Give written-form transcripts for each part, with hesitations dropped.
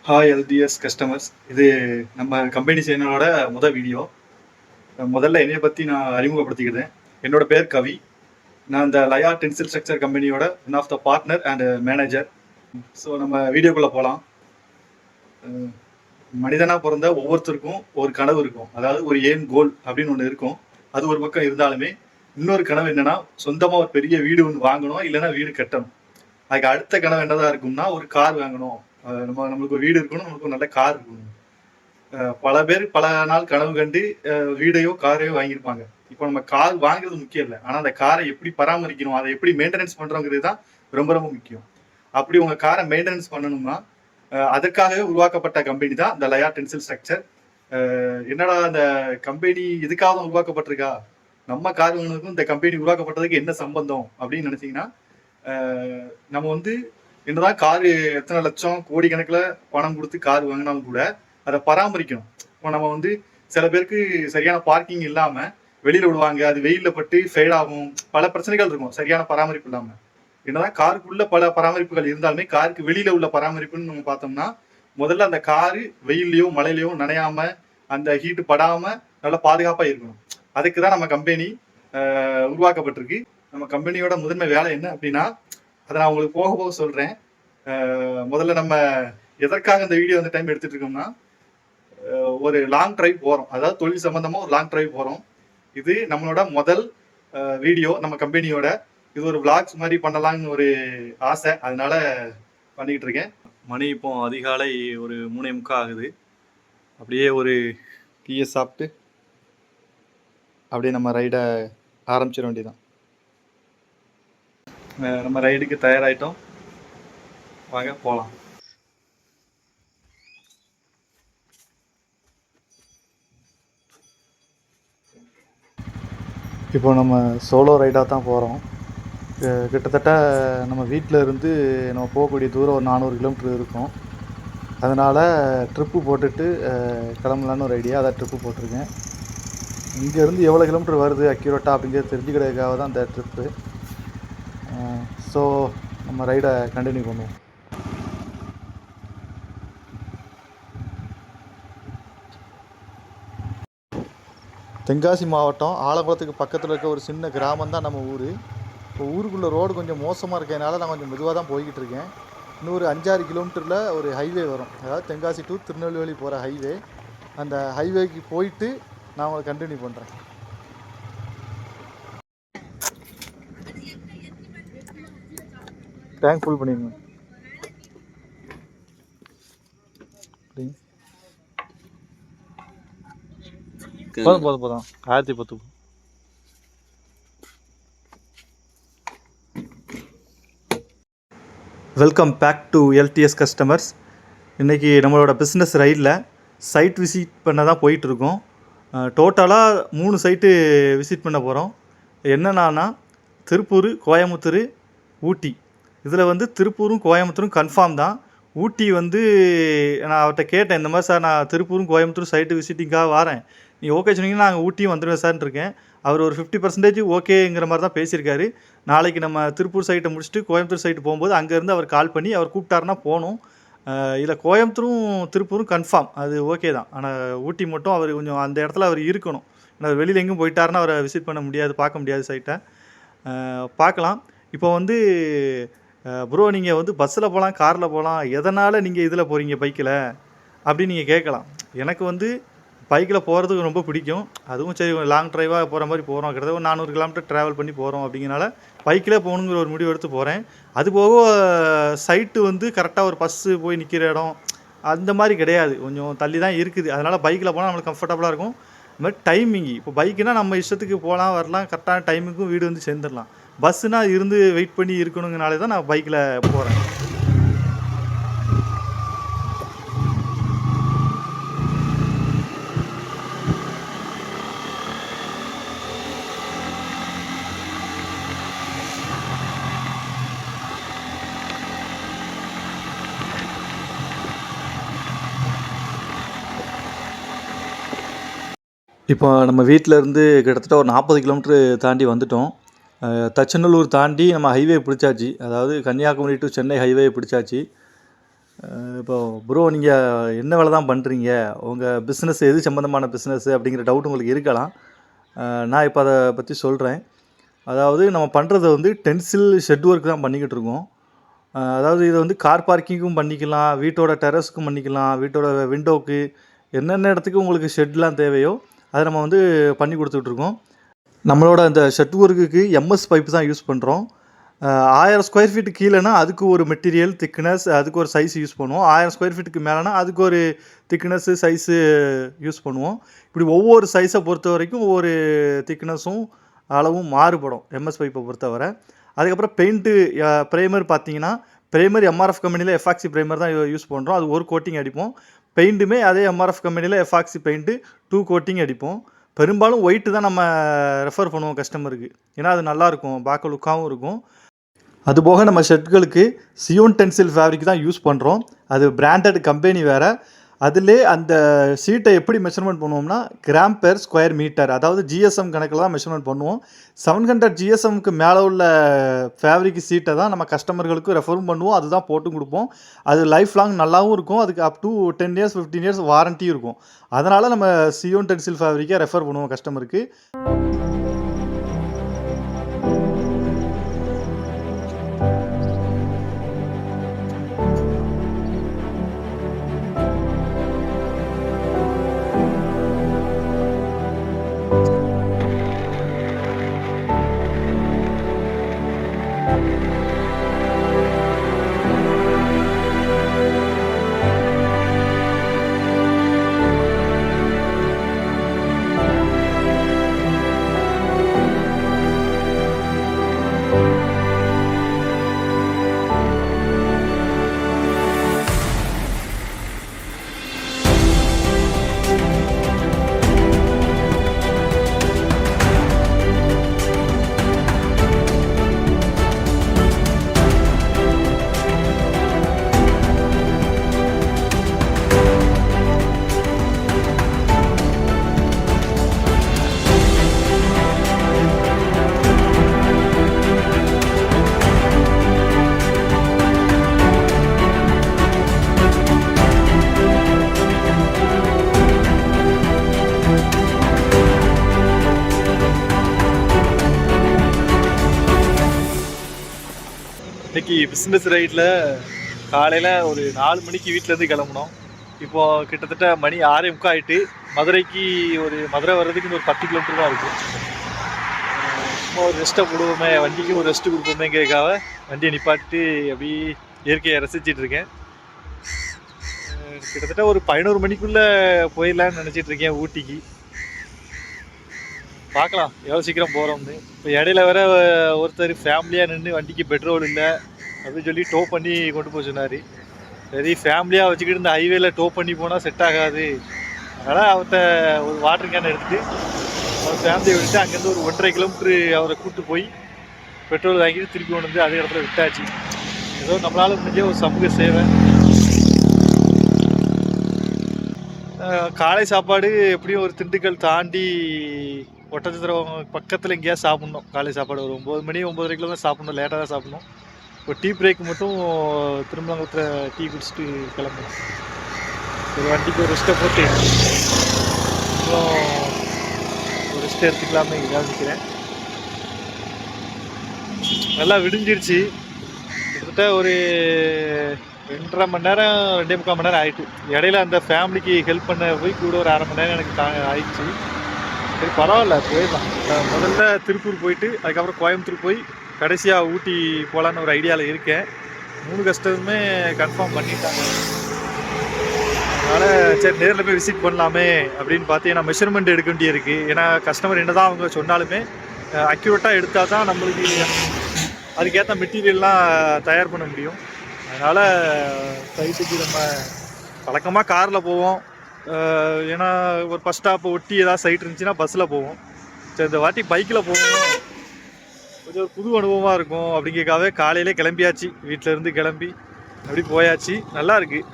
Hi LTS customers. இது நம்ம company சேனலோட வீடியோ. முதல்ல என்னைய பற்றி நான் அறிமுகப்படுத்திக்கிறேன். என்னோட பேர் கவி. நான் இந்த லயா டென்சில் ஸ்ட்ரக்சர் கம்பெனியோட one of the partner and manager. So நம்ம வீடியோக்குள்ளே போகலாம். மனிதனாக பிறந்த ஒவ்வொருத்தருக்கும் ஒரு கனவு இருக்கும். அதாவது ஒரு ஏம் கோல் அப்படின்னு ஒன்று இருக்கும். அது ஒரு பக்கம் இருந்தாலுமே இன்னொரு கனவு என்னன்னா, சொந்தமாக ஒரு பெரிய வீடு ஒன்று வாங்கணும், இல்லைன்னா வீடு கட்டணும். அதுக்கு அடுத்த கனவு என்னதான் இருக்கும்னா, ஒரு கார் வாங்கணும். நம்மளுக்கு ஒரு வீடு இருக்கணும், நம்மளுக்கு ஒரு நல்ல கார் இருக்கணும். பல பேர் பல நாள் கனவு கண்டு வீடையோ காரையோ வாங்கியிருப்பாங்க. இப்போ நம்ம கார் வாங்குறது முக்கியம் இல்லை, ஆனால் அந்த காரை எப்படி பராமரிக்கணும், அதை எப்படி மெயின்டெனன்ஸ் பண்ணுறோங்கிறது தான் ரொம்ப ரொம்ப முக்கியம். அப்படி உங்கள் காரை மெயின்டெனன்ஸ் பண்ணணும்னா அதற்காகவே உருவாக்கப்பட்ட கம்பெனி தான் இந்த லயா டென்சில் ஸ்ட்ரக்சர். என்னடா அந்த கம்பெனி இதுக்காக தான் உருவாக்கப்பட்டிருக்கா, நம்ம கார் வாங்கினதுக்கும் இந்த கம்பெனி உருவாக்கப்பட்டதுக்கு என்ன சம்பந்தம் அப்படின்னு நினைச்சீங்கன்னா, நம்ம வந்து என்னதான் காரு எத்தனை லட்சம் கோடிக்கணக்கில் பணம் கொடுத்து கார் வாங்கினாலும் கூட அதை பராமரிக்கணும். இப்போ நம்ம வந்து சில பேருக்கு சரியான பார்க்கிங் இல்லாமல் வெளியில் விடுவாங்க, அது வெயிலில் பட்டு ஃபேட் ஆகும், பல பிரச்சனைகள் இருக்கும் சரியான பராமரிப்பு இல்லாமல். என்னதான் காருக்குள்ள பல பராமரிப்புகள் இருந்தாலுமே காருக்கு வெளியில உள்ள பராமரிப்புன்னு நம்ம பார்த்தோம்னா, முதல்ல அந்த காரு வெயிலையோ மழையிலையோ நனையாம அந்த ஹீட்டு படாம நல்லா பாதுகாப்பா இருக்கணும். அதுக்கு தான் நம்ம கம்பெனி உருவாக்கப்பட்டிருக்கு. நம்ம கம்பெனியோட முதன்மை வேலை என்ன அப்படின்னா, அதை நான் உங்களுக்கு போக போக சொல்றேன். முதல்ல நம்ம எதற்காக இந்த வீடியோ அந்த டைம் எடுத்துட்டு இருக்கோம்னா, ஒரு லாங் டிரைவ் போறோம். அதாவது தொழில் சம்பந்தமா ஒரு லாங் டிரைவ் போறோம். இது நம்மளோட முதல் வீடியோ நம்ம கம்பெனியோட. இது ஒரு விளாக்ஸ் மாதிரி பண்ணலாம்னு ஒரு ஆசை, அதனால பண்ணிக்கிட்டு இருக்கேன். மணி இப்போ அதிகாலை ஒரு 3:45 ஆகுது. அப்படியே ஒரு டீயை சாப்பிட்டு அப்படியே நம்ம ரைடை ஆரம்பிச்சிட வேண்டியதான். நம்ம ரைடுக்கு தயாராகிட்டோம், வாங்க போகலாம். இப்போ நம்ம சோலோ ரைடாக தான் போகிறோம். கிட்டத்தட்ட நம்ம வீட்டில் இருந்து நம்ம போகக்கூடிய தூரம் ஒரு 400 கிலோமீட்டர் இருக்கும். அதனால் ட்ரிப்பு போட்டுட்டு கிளம்பலான்னு ஒரு ஐடியா, அதை ட்ரிப்பு போட்டிருக்கேன். இங்கேருந்து எவ்வளோ கிலோமீட்டர் வருது அக்யூரேட்டாக அப்படிங்கிறது தெரிஞ்சுக்கிறதுக்காக தான் இந்த ட்ரிப்பு. ஸோ நம்ம ரைடை கண்டினியூ பண்ணுவோம். தென்காசி மாவட்டம் ஆலங்குளத்துக்கு பக்கத்தில் இருக்க ஒரு சின்ன கிராமம் தான் நம்ம ஊர். இப்போ ஊருக்குள்ளே ரோடு கொஞ்சம் மோசமாக இருக்கிறதுனால நான் கொஞ்சம் மெதுவாக தான் போய்கிட்டு இருக்கேன். இன்னும் ஒரு 5-6 கிலோமீட்டரில் ஒரு ஹைவே வரும், அதாவது தென்காசி டு திருநெல்வேலி போகிற ஹைவே. அந்த ஹைவேக்கு போயிட்டு நான் உங்களை கண்டினியூ பண்ணுறேன். டேங்க் ஃபுல் பண்ணிடுங்க. போதும் 1010. Welcome back to LDS customers. இன்றைக்கி நம்மளோட பிஸ்னஸ் ரைடில் சைட் விசிட் பண்ண தான் போயிட்டுருக்கோம். டோட்டலாக 3 சைட்டு விசிட் பண்ண போகிறோம். என்னென்னா திருப்பூர், கோயம்புத்தூர், ஊட்டி. இதில் வந்து திருப்பூரும் கோயம்புத்தூரும் கன்ஃபார்ம் தான். ஊட்டி வந்து நான் அவர்கிட்ட கேட்டேன், இந்த மாதிரி சார் நான் திருப்பூரும் கோயம்புத்தூரும் சைட்டு விசிட்டிங்காக வரேன், நீங்கள் ஓகே சொன்னீங்கன்னா நாங்கள் ஊட்டியும் வந்துடுவேன் சார்ன்னு இருக்கேன். அவர் ஒரு 50% ஓகேங்கிற மாதிரி தான் பேசியிருக்காரு. நாளைக்கு நம்ம திருப்பூர் சைட்டை முடிச்சுட்டு கோயம்புத்தூர் சைட்டு போகும்போது அங்கேருந்து அவர் கால் பண்ணி அவர் கூப்பிட்டாருன்னா போகணும். இதில் கோயம்புத்தூரும் திருப்பூரும் கன்ஃபார்ம், அது ஓகே தான். ஆனால் ஊட்டி மட்டும் அவர் கொஞ்சம் அந்த இடத்துல அவர் இருக்கணும். ஏன்னா வெளியில் எங்கேயும் போயிட்டாருன்னா அவரை விசிட் பண்ண முடியாது, பார்க்க முடியாது சைட்டை. பார்க்கலாம். இப்போ வந்து ப்ரோ நீங்கள் வந்து பஸ்ஸில் போகலாம், காரில் போகலாம், எதனால் நீங்கள் இதில் போகிறீங்க பைக்கில் அப்படின்னு நீங்கள் கேட்கலாம். எனக்கு வந்து பைக்கில் போகிறதுக்கு ரொம்ப பிடிக்கும். அதுவும் சரி லாங் ட்ரைவாக போகிற மாதிரி போகிறோம், கிட்டத்தட்ட ஒரு 400 கிலோமீட்டர் ட்ராவல் பண்ணி போகிறோம். அப்படிங்கிறனால பைக்கில் போகணுங்கிற ஒரு முடிவு எடுத்து போகிறேன். அதுபோக சைட்டு வந்து கரெக்டாக ஒரு பஸ்ஸு போய் நிற்கிற இடம் அந்த மாதிரி கிடையாது, கொஞ்சம் தள்ளி தான் இருக்குது. அதனால் பைக்கில் போனால் நம்மளுக்கு கம்ஃபர்டபுளாக இருக்கும். அது மாதிரி டைமிங்கு, இப்போ பைக்குனால் நம்ம இஷ்டத்துக்கு போகலாம் வரலாம், கரெக்டான டைமுக்கும் வீடு வந்து சேர்ந்துடலாம். பஸ்ஸுனால் இருந்து வெயிட் பண்ணி இருக்கணுங்கனாலே தான் நான் பைக்கில் போகிறேன். இப்போ நம்ம வீட்டிலேருந்து கிட்டத்தட்ட ஒரு 40 கிலோமீட்ரு தாண்டி வந்துட்டோம். தச்சநல்லூர் தாண்டி நம்ம ஹைவே பிடிச்சாச்சு, அதாவது கன்னியாகுமரி டு சென்னை ஹைவே பிடிச்சாச்சு. இப்போ ப்ரோ நீங்கள் என்ன வேலை தான் பண்ணுறீங்க, உங்கள் பிஸ்னஸ் எது சம்மந்தமான பிஸ்னஸ்ஸு அப்படிங்கிற டவுட் உங்களுக்கு இருக்கலாம். நான் இப்போ அதை பற்றி சொல்கிறேன். அதாவது நம்ம பண்ணுறது வந்து டென்சில் ஷெட் ஒர்க் தான் பண்ணிக்கிட்டு இருக்கோம். அதாவது இதை வந்து கார் பார்க்கிங்கும் பண்ணிக்கலாம், வீட்டோட டெரஸ்க்கும் பண்ணிக்கலாம், வீட்டோட விண்டோவுக்கு என்னென்ன இடத்துக்கு உங்களுக்கு ஷெட்லாம் தேவையோ அதை நம்ம வந்து பண்ணி கொடுத்துட்ருக்கோம். நம்மளோட அந்த ஷெட் ஒர்க்குக்கு எம்எஸ் பைப் தான் யூஸ் பண்ணுறோம். 1000 ஸ்கொயர் ஃபீட்டு கீழேனா அதுக்கு ஒரு மெட்டீரியல் திக்னஸ், அதுக்கு ஒரு சைஸ் யூஸ் பண்ணுவோம். 1000 ஸ்கொயர் ஃபீட்டுக்கு மேலேனா அதுக்கு ஒரு திக்னஸ்ஸு சைஸு யூஸ் பண்ணுவோம். இப்படி ஒவ்வொரு சைஸை பொறுத்த வரைக்கும் ஒவ்வொரு திக்னஸும் அளவும் மாறுபடும் எம்எஸ் பைப்பை பொறுத்தவரை. அதுக்கப்புறம் பெயிண்ட்டு ப்ரைமர் பார்த்தீங்கன்னா, ப்ரைமர் எம்ஆர்எஃப் கம்பெனியில் எஃப்ஆக்சி ப்ரைமர் தான் யூஸ் பண்ணுறோம். அது ஒரு கோட்டிங் அடிப்போம். பெயிண்ட்டுமே அதே எம்ஆர்எஃப் கம்பெனியில் எஃப்ஆக்சி பெயிண்ட்டு 2 கோட்டிங் அடிப்போம். பெரும்பாலும் ஒயிட்டு தான் நம்ம ரெஃபர் பண்ணுவோம் கஸ்டமருக்கு. ஏன்னா அது நல்லாயிருக்கும், பார்க்க லுக்காகவும் இருக்கும். அதுபோக நம்ம ஷெட்களுக்கு சியோன் டென்சில் ஃபேப்ரிக் தான் யூஸ் பண்ணுறோம். அது பிராண்டட் கம்பெனி வேறு. அதிலே அந்த ஷீட்டை எப்படி மெஷர்மெண்ட் பண்ணுவோம்னா கிராம் பெர் ஸ்கொயர் மீட்டர், அதாவது ஜிஎஸ்எம் கணக்கில் தான் மெஷர்மெண்ட் பண்ணுவோம். 700 ஜிஎஸ்எம்க்கு மேலே உள்ள ஃபேப்ரிக் ஷீட்டை தான் நம்ம கஸ்டமர்களுக்கு ரெஃபரும் பண்ணுவோம். அதுதான் போட்டும் கொடுப்போம். அது லைஃப் லாங் நல்லாவும் இருக்கும். அதுக்கு அப் டு 10 இயர்ஸ் 15 இயர்ஸ் வாரண்ட்டியும் இருக்கும். அதனால் நம்ம சியோன் டென்சில் ஃபேப்ரிக்கை ரெஃபர் பண்ணுவோம் கஸ்டமருக்கு. இன்றைக்கி பிஸ்னஸ் ரைட்டில் காலையில் ஒரு 4 மணிக்கு வீட்டிலேருந்து கிளம்புனோம். இப்போது கிட்டத்தட்ட மணி 6:45 ஆகிட்டு. மதுரை வர்றதுக்கு ஒரு 10 கிலோமீட்டர் தான் இருக்குது. சும்மா ஒரு ரெஸ்ட்டை போடுவோமே, வண்டிக்கு ஒரு ரெஸ்ட்டு கொடுப்போமேங்கிறதுக்காக வண்டியை நிப்பாட்டிட்டு அப்படி இயற்கையை ரசிச்சிட்டு இருக்கேன். கிட்டத்தட்ட ஒரு 11 மணிக்குள்ளே போயிடலான்னு நினச்சிட்டு இருக்கேன் ஊட்டிக்கு. பார்க்கலாம் எவ்வளோ சீக்கிரம் போகிறோம்னு. இப்போ இடையில வேற ஒருத்தர் ஃபேமிலியாக நின்று வண்டிக்கு பெட்ரோல் இல்லை அப்படின்னு சொல்லி டோ பண்ணி கொண்டு போய் சொன்னார். சரி, ஃபேமிலியாக வச்சுக்கிட்டு இந்த ஹைவேல டோ பண்ணி போனால் செட் ஆகாது. அதனால் அவர்கிட்ட ஒரு வாட்டர் கேன் எடுத்துகிட்டு அவர் ஃபேமிலியை விட்டுட்டு அங்கேருந்து ஒரு 1.5 கிலோமீட்ரு அவரை கூப்பிட்டு போய் பெட்ரோல் வாங்கிட்டு திருப்பி கொண்டு வந்து அதே இடத்துல விட்டாச்சு. ஏதோ நம்மளால் முடிஞ்ச ஒரு சமூக சேவை. காலை சாப்பாடு எப்படியும் ஒரு திண்டுக்கல் தாண்டி ஒட்டச்சத்திரம் பக்கத்தில் எங்கேயாவது சாப்பிட்ணும். காலை சாப்பாடு ஒரு 9 மணி 9:30 தான் சாப்பிட்ணும். லேட்டாக தான் சாப்பிட்ணும். ஒரு டீ பிரேக் மட்டும் திருமங்கலத்தில் டீ குடிச்சிட்டு கிளம்பணும். ஒரு வண்டிக்கு ஒரு ரெஸ்ட்டை போட்டு அப்புறம் ஒரு ரெஸ்ட் எடுத்துக்கலாமே யோசிக்கிறேன். நல்லா விடிஞ்சிருச்சு. கிட்டத்தட்ட ஒரு 2.5 மணி நேரம் 2.25 மணி நேரம் ஆகிட்டு. இடையில அந்த ஃபேமிலிக்கு ஹெல்ப் பண்ண போய் கூட ஒரு 1/2 மணி நேரம் எனக்கு ஆயிடுச்சு. சரி, பரவாயில்ல, போயிடலாம். முதல்ல திருப்பூர் போயிட்டு அதுக்கப்புறம் கோயம்புத்தூர் போய் கடைசியாக ஊட்டி போகலான்னு ஒரு ஐடியாவில் இருக்கேன். 3 கஸ்டமருமே கன்ஃபார்ம் பண்ணிட்டாங்க. அதனால் சரி நேரில் போய் விசிட் பண்ணலாமே அப்படின்னு பார்த்து நான் மெஷர்மெண்ட் எடுக்க வேண்டியிருக்கு. ஏன்னா கஸ்டமர் என்ன தான் அவங்க சொன்னாலுமே அக்யூரேட்டாக எடுத்தால் தான் நம்மளுக்கு அதுக்கேற்ற மெட்டீரியல்லாம் தயார் பண்ண முடியும். அதனால் சைட்டுக்கு நம்ம வழக்கமாக காரில் போவோம். ஏன்னா ஒரு பஸ் ஸ்டாப்பை ஒட்டி ஏதாவது சைட் இருந்துச்சுன்னா பஸ்ஸில் போவோம். சரி, இந்த வாட்டி பைக்கில் போவோம், கொஞ்சம் ஒரு புது அனுபவமாக இருக்கும் அப்படிங்கிறக்காகவே காலையிலே கிளம்பியாச்சு. வீட்டிலேருந்து கிளம்பி அப்படி போயாச்சு. நல்லா இருக்குது.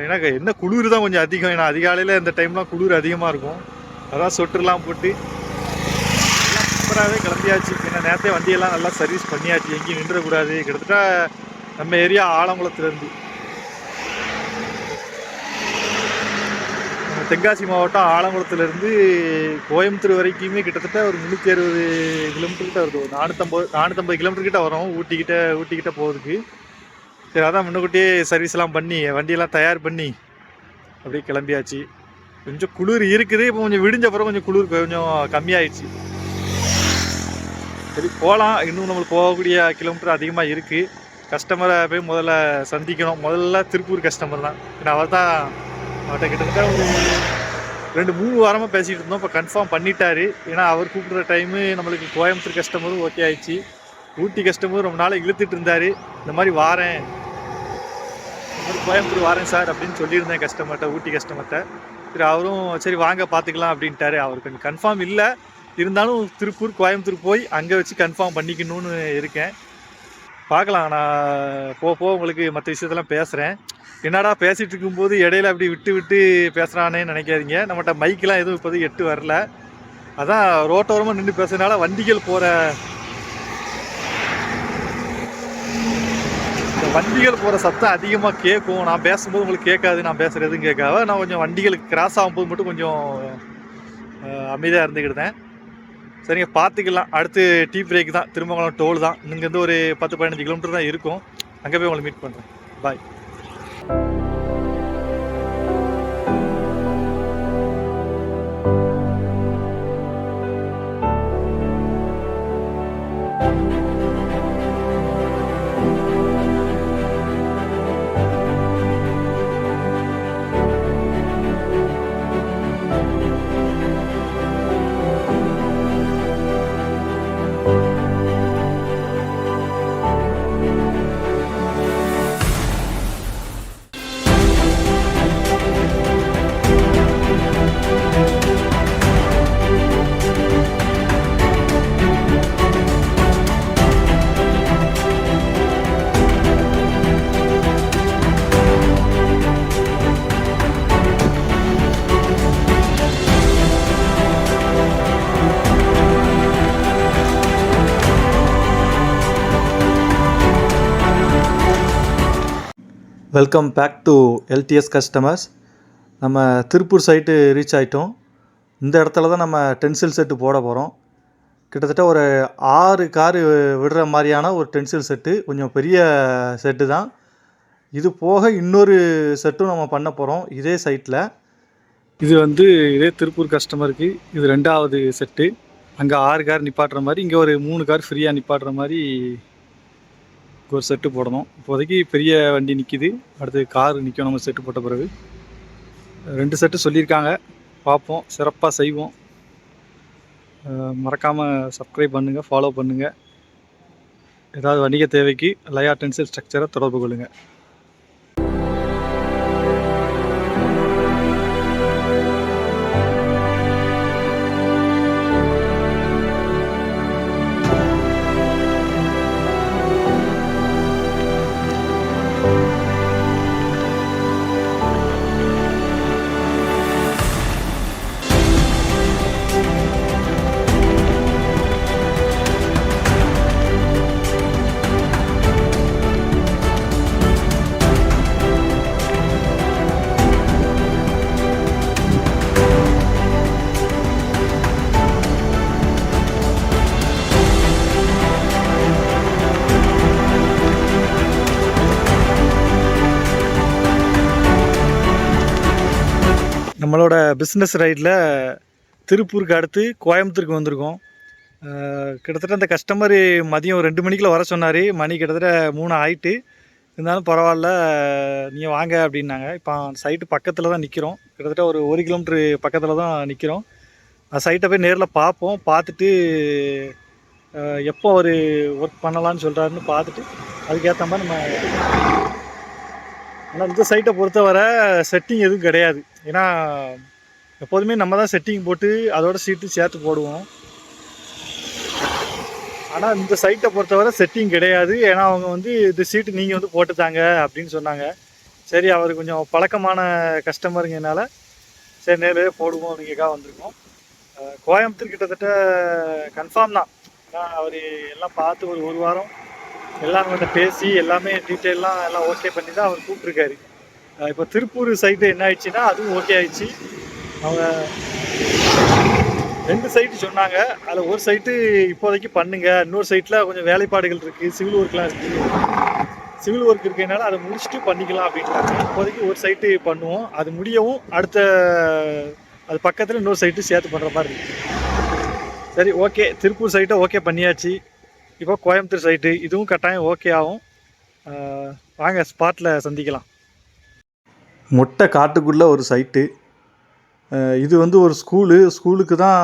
எனக்கு என்ன குளிர் தான் கொஞ்சம் அதிகம். ஏன்னா அதிகாலையில் இந்த டைம்லாம் குளிர் அதிகமாக இருக்கும். அதான் சொட்டர்லாம் போட்டு எல்லாம் சூப்பராகவே கிளம்பியாச்சு. ஏன்னா நேரத்தே வண்டியெல்லாம் நல்லா சர்வீஸ் பண்ணியாச்சு, எங்கேயும் நின்றக்கூடாது. கிட்டத்தட்ட நம்ம ஏரியா ஆலங்குளத்துலேருந்து தென்காசி மாவட்டம் ஆலங்குளத்துலேருந்து கோயம்புத்தூர் வரைக்குமே கிட்டத்தட்ட ஒரு 360 கிலோமீட்டர் கிட்ட வருது. ஒரு 450 கிலோமீட்டர் கிட்ட வரும் ஊட்டிக்கிட்ட போகிறதுக்கு. சரி, அதான் முன்னக்கூட்டியே சர்வீஸ்லாம் பண்ணி வண்டியெல்லாம் தயார் பண்ணி அப்படியே கிளம்பியாச்சு. கொஞ்சம் குளிர் இருக்குது. இப்போ கொஞ்சம் விடிஞ்ச அப்புறம் கொஞ்சம் குளிர் கொஞ்சம் கம்மியாயிடுச்சு. சரி, போகலாம். இன்னும் நம்மளுக்கு போகக்கூடிய கிலோமீட்டர் அதிகமாக இருக்குது. கஸ்டமரை போய் முதல்ல சந்திக்கணும். முதல்ல திருப்பூர் கஸ்டமர் தான். ஏன்னா அவர்கிட்ட கிட்டத்தட்ட ஒரு 2-3 வாரமாக பேசிகிட்டு இருந்தோம். இப்போ கன்ஃபார்ம் பண்ணிட்டாரு. ஏன்னா அவர் கூப்பிட்ற டைமு நம்மளுக்கு கோயம்புத்தூர் கஸ்டமரும் ஓகே ஆயிடுச்சு. ஊட்டி கஸ்டமரும் ரொம்ப நாள் இழுத்துட்டு இருந்தார். இந்த மாதிரி வாரேன், கோயம்புத்தூர் வாரேன் சார் அப்படின்னு சொல்லியிருந்தேன் கஸ்டமர்கிட்ட, ஊட்டி கஸ்டமர்கிட்ட. சரி, அவரும் சரி வாங்க பார்த்துக்கலாம் அப்படின்ட்டாரு. அவருக்கு கொஞ்சம் கன்ஃபார்ம் இல்லை, இருந்தாலும் திருப்பூர் கோயம்புத்தூர் போய் அங்கே வச்சு கன்ஃபார்ம் பண்ணிக்கணும்னு இருக்கேன். பார்க்கலாம். நான் போக உங்களுக்கு மற்ற விஷயத்தெல்லாம் பேசுகிறேன். என்னடா பேசிகிட்டு இருக்கும்போது இடையில அப்படி விட்டு பேசுகிறானே நினைக்காதீங்க. நம்மகிட்ட மைக்கெலாம் எதுவும் இப்போதைக்கு எட்டு வரல. அதான் ரோட்டோரமாக நின்று பேசுறதுனால வண்டிகள் போகிற சத்தம் அதிகமாக கேட்கும். நான் பேசும்போது உங்களுக்கு கேட்காது, நான் பேசுகிறது எதுவும் கேட்காது. நான் கொஞ்சம் வண்டிகளுக்கு கிராஸ் ஆகும்போது மட்டும் கொஞ்சம் அமைதியாக இருந்துக்கிட்டேன். சரிங்க, பார்த்துக்கலாம். அடுத்து டீ பிரேக் தான், திருமங்கலம் டோல் தான். இங்கேருந்து ஒரு 10-15 கிலோமீட்டர் தான் இருக்கும். அங்கே போய் உங்களை மீட் பண்ணுறேன். Bye. Welcome back to LDS customers. நம்ம திருப்பூர் சைட்டு ரீச் ஆகிட்டோம். இந்த இடத்துல தான் நம்ம டென்சில் செட்டு போட போகிறோம். கிட்டத்தட்ட ஒரு 6 காரு விடுற மாதிரியான ஒரு டென்சில் செட்டு, கொஞ்சம் பெரிய செட்டு தான். இது போக இன்னொரு செட்டும் நம்ம பண்ண போகிறோம் இதே சைட்டில். இது இதே திருப்பூர் கஸ்டமருக்கு இது 2வது செட்டு. அங்கே 6 கார் நிப்பாட்டுற மாதிரி, இங்கே ஒரு 3 கார் ஃப்ரீயாக நிப்பாட்டுற மாதிரி ஒரு செட்டு போடணும். இப்போதைக்கு பெரிய வண்டி நிற்கிது, அடுத்து கார் நிற்கும் நம்ம செட்டு போட்ட பிறகு. 2 செட்டு சொல்லியிருக்காங்க, பார்ப்போம், சிறப்பாக செய்வோம். மறக்காமல் சப்ஸ்கிரைப் பண்ணுங்கள், ஃபாலோ பண்ணுங்கள். ஏதாவது வணிக தேவைக்கு லயா டென்சில் ஸ்ட்ரக்சரை தொடர்பு கொள்ளுங்கள். நம்மளோட பிஸ்னஸ் ரைடில் திருப்பூருக்கு அடுத்து கோயம்புத்தூருக்கு வந்திருக்கோம். கிட்டத்தட்ட அந்த கஸ்டமர் மதியம் 2 மணிக்குள்ள வர சொன்னார். மணி கிட்டத்தட்ட 3 ஆகிட்டு. இருந்தாலும் பரவாயில்ல, நீங்கள் வாங்க அப்படின்னாங்க. இப்போ சைட்டு பக்கத்தில் தான் நிற்கிறோம். கிட்டத்தட்ட ஒரு 1 கிலோமீட்ரு பக்கத்தில் தான் நிற்கிறோம். அந்த சைட்டை போய் நேரில் பார்ப்போம். பார்த்துட்டு எப்போ ஒரு ஒர்க் பண்ணலான்னு சொல்கிறாருன்னு பார்த்துட்டு அதுக்கேற்ற மாதிரி நம்ம. ஆனால் இந்த சைட்டை பொறுத்தவரை செட்டிங் எதுவும் கிடையாது. ஏன்னா எப்போதுமே நம்ம தான் செட்டிங் போட்டு அதோட சீட்டு சேர்த்து போடுவோம். ஆனால் இந்த சைட்டை பொறுத்தவரை செட்டிங் கிடையாது. ஏன்னா அவங்க இந்த சீட்டு நீங்கள் போட்டுத்தாங்க அப்படின்னு சொன்னாங்க. சரி, அவர் கொஞ்சம் பழக்கமான கஸ்டமருங்கனால சரி நேரிலே போடுவோம் அப்படிங்கிறக்காக வந்திருக்கோம். கோயம்புத்தூர் கிட்டத்தட்ட கன்ஃபார்ம் தான். ஏன்னா அவர் எல்லாம் பார்த்து ஒரு வாரம் எல்லாம் கொஞ்சம் பேசி எல்லாமே டீட்டெயிலாம் எல்லாம் ஓகே பண்ணி தான் அவர் கூப்பிட்ருக்காரு. இப்போ திருப்பூர் சைட்டு என்ன ஆயிடுச்சுன்னா அதுவும் ஓகே ஆயிடுச்சு. அவங்க 2 சைட்டு சொன்னாங்க. அதில் ஒரு சைட்டு இப்போதைக்கு பண்ணுங்க, இன்னொரு சைட்டில் கொஞ்சம் வேலைப்பாடுகள் இருக்குது, சிவில் ஒர்க்லாம் இருக்குது. சிவில் ஒர்க் இருக்கிறதுனால அதை முடிச்சுட்டு பண்ணிக்கலாம் அப்படின்ட்டாங்க. இப்போதைக்கு ஒரு சைட்டு பண்ணுவோம், அது முடியவும் அடுத்த அது பக்கத்தில் இன்னொரு சைட்டு சேர்த்து பண்ணுற மாதிரி இருக்குது. சரி, ஓகே. திருப்பூர் சைட்டை ஓகே பண்ணியாச்சு. இப்போ கோயம்புத்தூர் சைட்டு இதுவும் கட்டாயம் ஓகே ஆகும். வாங்க ஸ்பாட்டில் சந்திக்கலாம். மொட்டை காட்டுக்குள்ளே ஒரு சைட்டு. இது வந்து ஒரு ஸ்கூலுக்கு தான்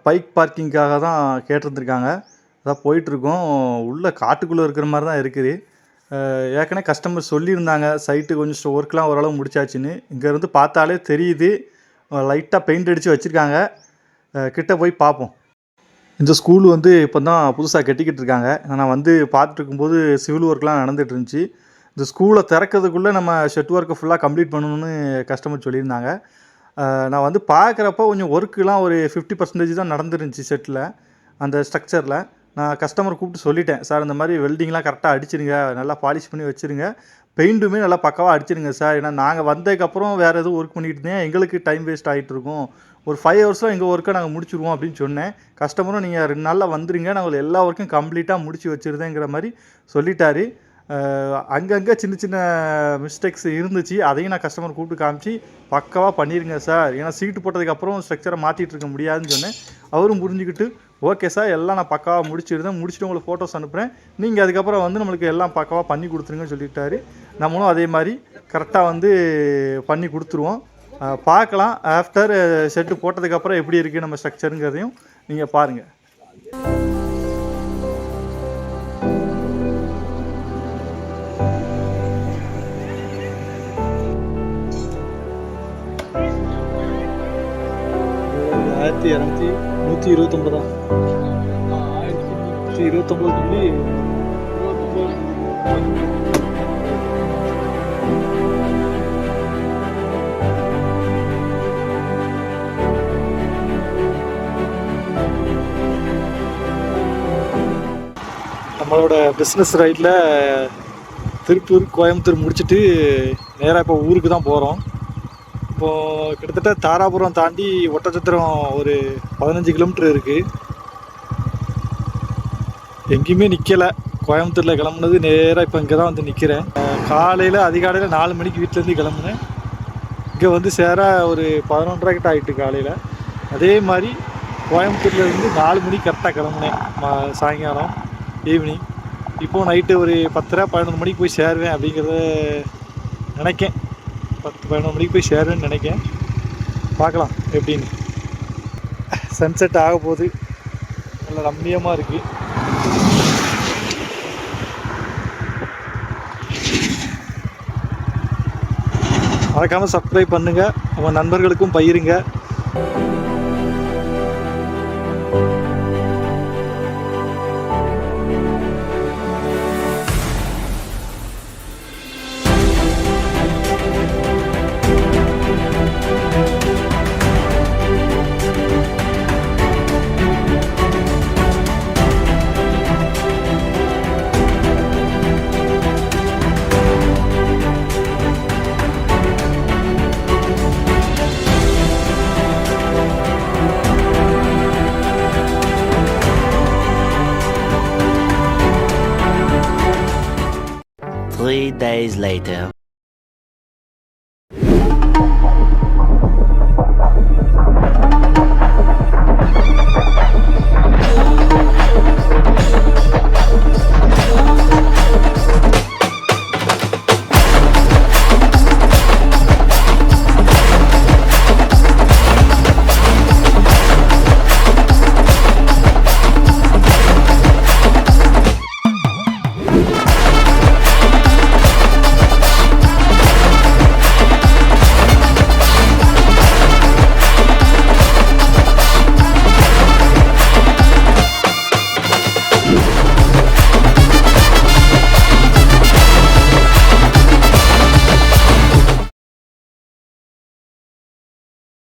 பைக் பார்க்கிங்காக தான் கேட்டிருந்துருக்காங்க. அதான் போயிட்டுருக்கோம். உள்ளே காட்டுக்குள்ளே இருக்கிற மாதிரி தான் இருக்குது. ஏற்கனவே கஸ்டமர் சொல்லியிருந்தாங்க சைட்டு கொஞ்சம் ஒர்க்லாம் ஓரளவு முடிச்சாச்சுன்னு. இங்கேருந்து பார்த்தாலே தெரியுது, லைட்டாக பெயிண்ட் அடித்து வச்சுருக்காங்க. கிட்ட போய் பார்ப்போம். இந்த ஸ்கூல் வந்து இப்போ தான் புதுசாக கட்டிக்கிட்டு இருக்காங்க. நான் வந்து பார்த்துட்டு இருக்கும்போது சிவில் ஒர்க்லாம் நடந்துகிட்டு இருந்துச்சு. இந்த ஸ்கூலை திறக்கிறதுக்குள்ளே நம்ம ஷெட் ஒர்க்கை ஃபுல்லாக கம்ப்ளீட் பண்ணணும்னு கஸ்டமர் சொல்லியிருந்தாங்க. நான் வந்து பார்க்குறப்ப கொஞ்சம் ஒர்க்குலாம் ஒரு 50% தான் நடந்துருந்துச்சு ஷெட்டில், அந்த ஸ்ட்ரக்சரில். நான் கஸ்டமர் கூப்பிட்டு சொல்லிட்டேன், சார் இந்த மாதிரி வெல்டிங்லாம் கரெக்டாக அடிச்சிருங்க, நல்லா பாலிஷ் பண்ணி வச்சுருங்க, பெயிண்ட்டுமே நல்லா பக்காவாக அடிச்சிருங்க சார். ஏன்னா நாங்கள் வந்ததுக்கப்புறம் வேறு எதுவும் ஒர்க் பண்ணிக்கிட்டு இருந்தேன், எங்களுக்கு டைம் வேஸ்ட் ஆகிட்டுருக்கும். ஒரு 5 ஹவர்ஸில் எங்கள் ஒர்க்கை நாங்கள் முடிச்சுருவோம் அப்படின்னு சொன்னேன். கஸ்டமரும் நீங்கள் 2 நாளில் வந்துடுங்க, நாங்கள் எல்லா ஒர்க்கும் கம்ப்ளீட்டாக முடிச்சு வச்சுருந்தேங்கிற மாதிரி சொல்லிட்டாரு. அங்கங்கே சின்ன சின்ன மிஸ்டேக்ஸ் இருந்துச்சு, அதையும் நான் கஸ்டமர் கூப்பிட்டு காமிச்சு பக்காவாக பண்ணிடுங்க சார், ஏன்னா சீட்டு போட்டதுக்கப்புறம் ஸ்ட்ரக்சரை மாற்றிட்டு இருக்க முடியாதுன்னு சொன்னேன். அவரும் புரிஞ்சுக்கிட்டு ஓகே சார், எல்லாம் நான் பக்காவாக முடிச்சுருந்தேன், முடிச்சுட்டு உங்களுக்கு ஃபோட்டோஸ் அனுப்புகிறேன், நீங்கள் அதுக்கப்புறம் வந்து நம்மளுக்கு எல்லாம் பக்காவாக பண்ணி கொடுத்துருங்கன்னு சொல்லிட்டாரு. நம்மளும் அதே மாதிரி கரெக்டாக வந்து பண்ணி கொடுத்துருவோம். பார்க்கலாம் ஆஃப்டர் செட்டு போட்டதுக்கப்புறம் எப்படி இருக்குது நம்ம ஸ்ட்ரக்சருங்கிறதையும் நீங்கள் பாருங்கள். ஆயிரத்தி 129 129 நம்மளோட பிஸ்னஸ் ரைடில் திருப்பூர் கோயம்புத்தூர் முடிச்சுட்டு நேராக இப்போ ஊருக்கு தான் போகிறோம். இப்போது கிட்டத்தட்ட தாராபுரம் தாண்டி ஒட்டச்சத்திரம் ஒரு 15 கிலோமீட்டர் இருக்குது. எங்கேயுமே நிற்கலை. கோயம்புத்தூரில் கிளம்புனது நேராக இப்போ இங்கே தான் வந்து நிற்கிறேன். காலையில் அதிகாலையில் 4 மணிக்கு வீட்டிலேருந்து கிளம்புனேன். இங்கே வந்து சேர ஒரு 11:30 கிட்ட ஆகிட்டு காலையில். அதே மாதிரி கோயம்புத்தூர்லேருந்து 4 மணிக்கு கரெக்டாக கிளம்புனேன் சாயங்காலம் ஈவினிங். இப்போது நைட்டு ஒரு 10:30-11 மணிக்கு போய் சேருவேன் அப்படிங்கிறத நினைக்கேன். 10-11 மணிக்கு போய் சேருவேன்னு நினைக்கேன். பார்க்கலாம் எப்படின்னு. சன்செட் ஆக போகுது, நல்ல ரம்மியமாக இருக்குது. மறக்காமல் சப்ஸ்கிரைப் பண்ணுங்கள், உங்கள் நண்பர்களுக்கும் பகிருங்க. Three days later.